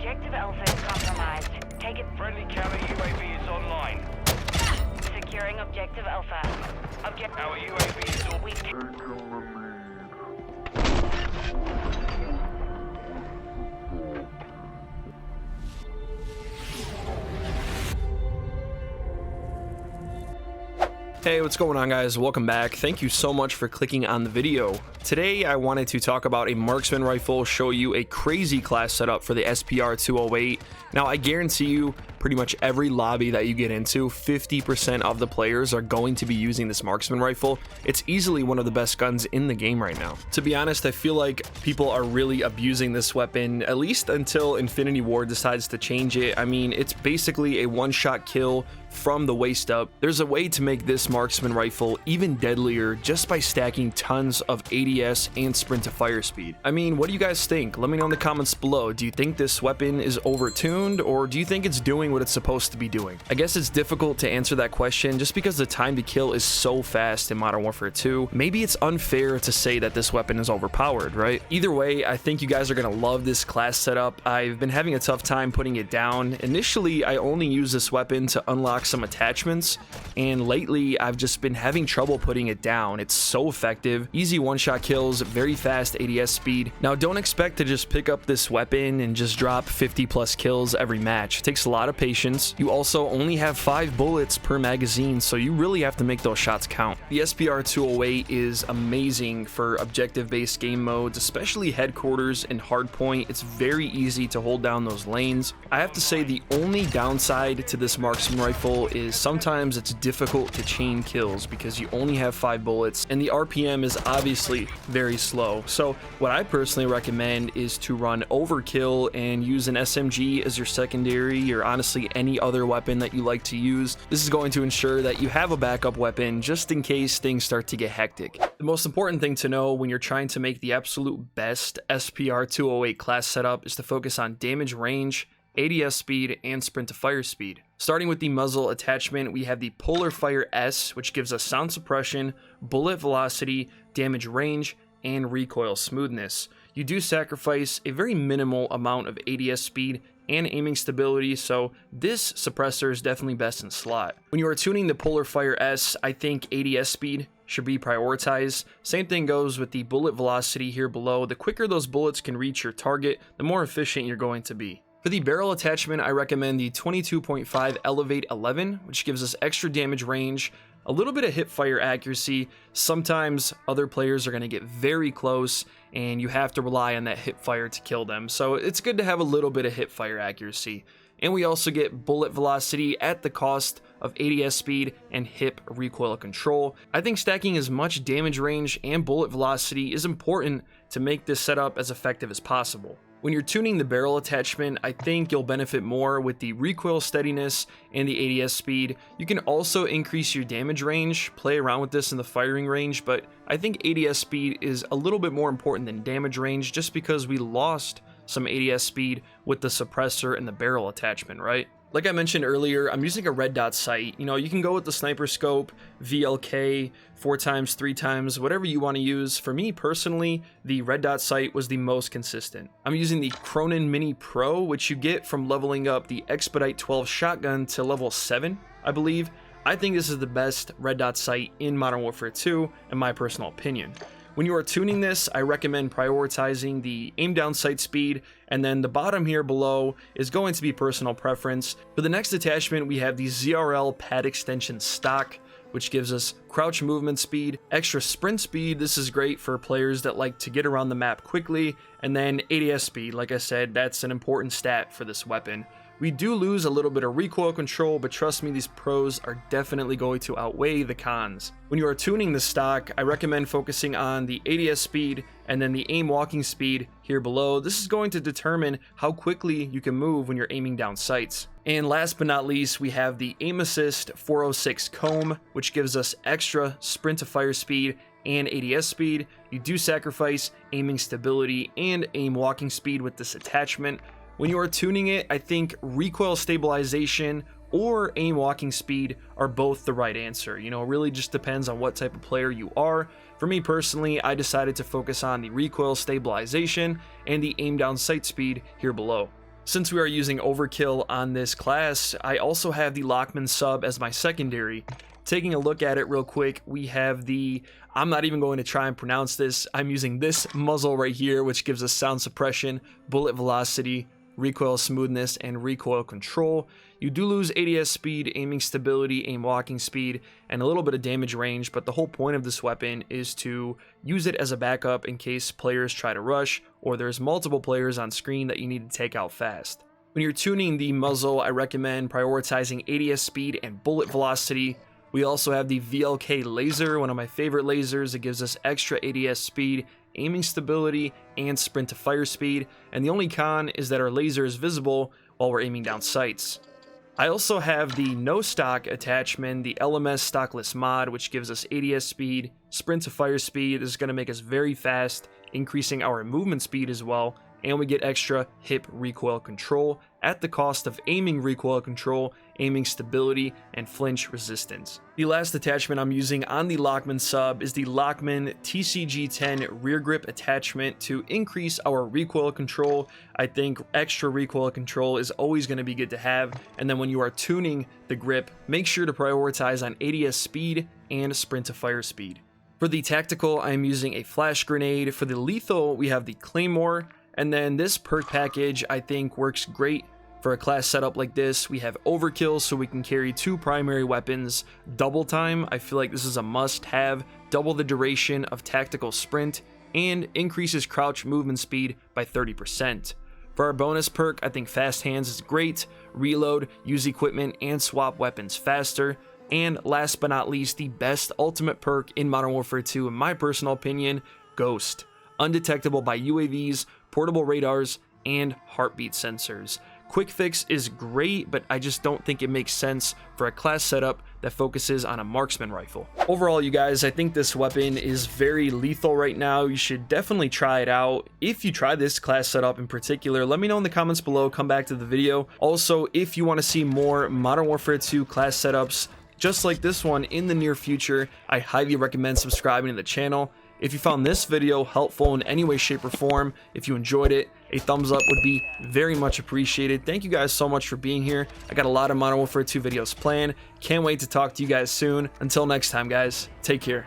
Objective Alpha is compromised. Take it. Friendly counter UAV is online. Securing Objective Alpha. Our UAV is all We Hey, what's going on, guys? Welcome back. Thank you so much for clicking on the video. Today I wanted to talk about a marksman rifle, show you a crazy class setup for the SPR 208. Now I guarantee you pretty much every lobby that you get into, 50% of the players are going to be using this marksman rifle. It's easily one of the best guns in the game right now. To be honest, I feel like people are really abusing this weapon, at least until Infinity Ward decides to change it. I mean, it's basically a one-shot kill from the waist up. There's a way to make this marksman rifle even deadlier just by stacking tons of ADS and sprint to fire speed. I mean, what do you guys think? Let me know in the comments below. Do you think this weapon is overtuned, or do you think it's doing what it's supposed to be doing? I guess it's difficult to answer that question just because the time to kill is so fast in Modern Warfare 2. Maybe it's unfair to say that this weapon is overpowered, right? Either way, I think you guys are gonna love this class setup. I've been having a tough time putting it down. Initially, I only used this weapon to unlock some attachments, and lately I've just been having trouble putting it down. It's so effective, easy one-shot kills, very fast ADS speed. Now don't expect to just pick up this weapon and just drop 50 plus kills every match. It takes a lot of patience. You also only have 5 bullets per magazine, so you really have to make those shots count. The SPR 208 is amazing for objective-based game modes, especially headquarters and hardpoint. It's very easy to hold down those lanes. I have to say the only downside to this marksman rifle is sometimes it's difficult to chain kills because you only have 5 bullets and the RPM is obviously very slow. So what I personally recommend is to run overkill and use an SMG as your secondary, or honestly any other weapon that you like to use. This is going to ensure that you have a backup weapon just in case things start to get hectic. The most important thing to know when you're trying to make the absolute best SPR 208 class setup is to focus on damage range, ADS speed, and sprint to fire speed. Starting with the muzzle attachment, we have the Polar Fire S, which gives us sound suppression, bullet velocity, damage range, and recoil smoothness. You do sacrifice a very minimal amount of ADS speed and aiming stability, so this suppressor is definitely best in slot. When you are tuning the Polar Fire S, I think ADS speed should be prioritized. Same thing goes with the bullet velocity here below. The quicker those bullets can reach your target, the more efficient you're going to be. For the barrel attachment, I recommend the 22.5 Elevate 11, which gives us extra damage range, a little bit of hip fire accuracy. Sometimes other players are going to get very close and you have to rely on that hip fire to kill them. So it's good to have a little bit of hip fire accuracy. And we also get bullet velocity at the cost of ADS speed and hip recoil control. I think stacking as much damage range and bullet velocity is important to make this setup as effective as possible. When you're tuning the barrel attachment, I think you'll benefit more with the recoil steadiness and the ADS speed. You can also increase your damage range, play around with this in the firing range, but I think ADS speed is a little bit more important than damage range just because we lost some ADS speed with the suppressor and the barrel attachment, right? Like I mentioned earlier, I'm using a red dot sight. You know, you can go with the sniper scope, VLK, 4x, 3x, whatever you want to use. For me personally, the red dot sight was the most consistent. I'm using the Cronin Mini Pro, which you get from leveling up the Expedite 12 shotgun to level 7, I believe. I think this is the best red dot sight in Modern Warfare 2, in my personal opinion. When you are tuning this, I recommend prioritizing the aim down sight speed, and then the bottom here below is going to be personal preference. For the next attachment, we have the ZRL pad extension stock, which gives us crouch movement speed, extra sprint speed. This is great for players that like to get around the map quickly, and then ADS speed. Like I said, that's an important stat for this weapon. We do lose a little bit of recoil control, but trust me, these pros are definitely going to outweigh the cons. When you are tuning the stock, I recommend focusing on the ADS speed and then the aim walking speed here below. This is going to determine how quickly you can move when you're aiming down sights. And last but not least, we have the Aim Assist 406 Comb, which gives us extra sprint to fire speed and ADS speed. You do sacrifice aiming stability and aim walking speed with this attachment. When you are tuning it, I think recoil stabilization or aim walking speed are both the right answer. You know, it really just depends on what type of player you are. For me personally, I decided to focus on the recoil stabilization and the aim down sight speed here below. Since we are using overkill on this class, I also have the Lockman sub as my secondary. Taking a look at it real quick, we have the, I'm not even going to try and pronounce this, I'm using this muzzle right here, which gives us sound suppression, bullet velocity, recoil smoothness, and recoil control. You do lose ADS speed, aiming stability, aim walking speed, and a little bit of damage range, but the whole point of this weapon is to use it as a backup in case players try to rush, or there's multiple players on screen that you need to take out fast. When you're tuning the muzzle, I recommend prioritizing ADS speed and bullet velocity. We also have the VLK laser, one of my favorite lasers. It gives us extra ADS speed, aiming stability, and sprint to fire speed, and the only con is that our laser is visible while we're aiming down sights. I also have the no stock attachment, the LMS stockless mod, which gives us ADS speed, sprint to fire speed. This is going to make us very fast, increasing our movement speed as well, and we get extra hip recoil control at the cost of aiming recoil control, aiming stability, and flinch resistance. The last attachment I'm using on the Lockman sub is the Lockman TCG10 rear grip attachment to increase our recoil control. I think extra recoil control is always going to be good to have, and then when you are tuning the grip, make sure to prioritize on ADS speed and sprint to fire speed. For the tactical, I am using a flash grenade. For the lethal, we have the Claymore. And then this perk package I think works great for a class setup like this. We have overkill, so we can carry 2 primary weapons. Double time, I feel like this is a must have. Double the duration of tactical sprint, and increases crouch movement speed by 30%. For our bonus perk, I think fast hands is great. Reload, use equipment, and swap weapons faster. And last but not least, the best ultimate perk in Modern Warfare 2 in my personal opinion, Ghost. Undetectable by UAVs, portable radars, and heartbeat sensors. Quick fix is great, but I just don't think it makes sense for a class setup that focuses on a marksman rifle. Overall, you guys, I think this weapon is very lethal right now. You should definitely try it out. If you try this class setup in particular, let me know in the comments below, come back to the video. Also, if you want to see more Modern Warfare 2 class setups just like this one in the near future, I highly recommend subscribing to the channel. If you found this video helpful in any way, shape, or form, if you enjoyed it, a thumbs up would be very much appreciated. Thank you guys so much for being here. I got a lot of Modern Warfare 2 videos planned. Can't wait to talk to you guys soon. Until next time, guys, take care.